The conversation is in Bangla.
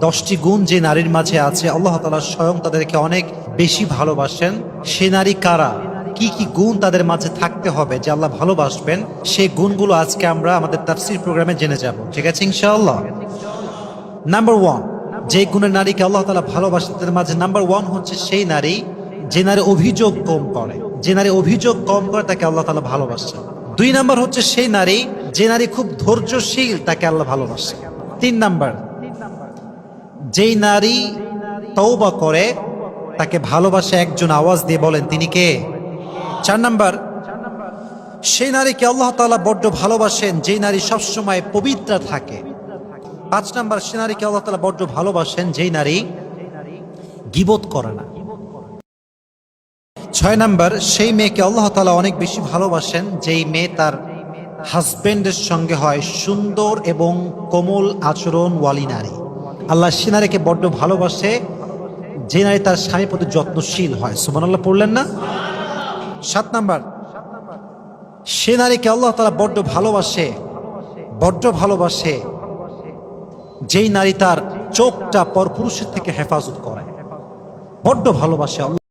10টি গুণ যে নারীর মাঝে আছে, আল্লাহ তাআলা স্বয়ং তাদেরকে অনেক বেশি ভালোবাসেন। সে নারী কারা, কি কি গুণ তাদের মাঝে থাকতে হবে যে আল্লাহ ভালোবাসবেন, সেই গুণগুলো আজকে আমরা আমাদের তাফসীর প্রোগ্রামে জেনে যাব। ঠিক আছে ইনশাআল্লাহ। নাম্বার 1, যে গুণের নারীকে আল্লাহ তাআলা ভালোবাসেন তাদের মাঝে নাম্বার 1 হচ্ছে সেই নারী যে নারী অভিযোগ কম করে। যে নারী অভিযোগ কম করে তাকে আল্লাহ তাআলা ভালোবাসেন। 2 নাম্বার হচ্ছে সেই নারী যে নারী খুব ধৈর্যশীল, তাকে আল্লাহ ভালোবাসেন। 3 নাম্বার, যেই নারী তওবা করে তাকে ভালোবাসে একজন, আওয়াজ দিয়ে বলেন তিনি কে? 4 নাম্বার, সেই নারীকে আল্লাহ তাআলা বড্ড ভালোবাসেন যেই নারী সবসময় পবিত্র থাকে। 5 নাম্বার, সেই নারীকে আল্লাহ তাআলা বড্ড ভালোবাসেন যেই নারী গীবত করে না। 6 নাম্বার, সেই মেয়েকে আল্লাহ তাআলা অনেক বেশি ভালোবাসেন যেই মেয়ে তার হাজবেন্ডের সঙ্গে হয় সুন্দর এবং কোমল আচরণওয়ালী নারী। আল্লাহ সে নারীকে বড্ড ভালোবাসে যে নারী তার স্বামীর প্রতি যত্নশীল হয়। সুবহানাল্লাহ পড়লেন না? 7 নাম্বার, সে নারীকে আল্লাহ তাআলা বড্ড ভালোবাসে যেই নারী তার চোখটা পরপুরুষের থেকে হেফাজত করে। বড্ড ভালোবাসে আল্লাহ।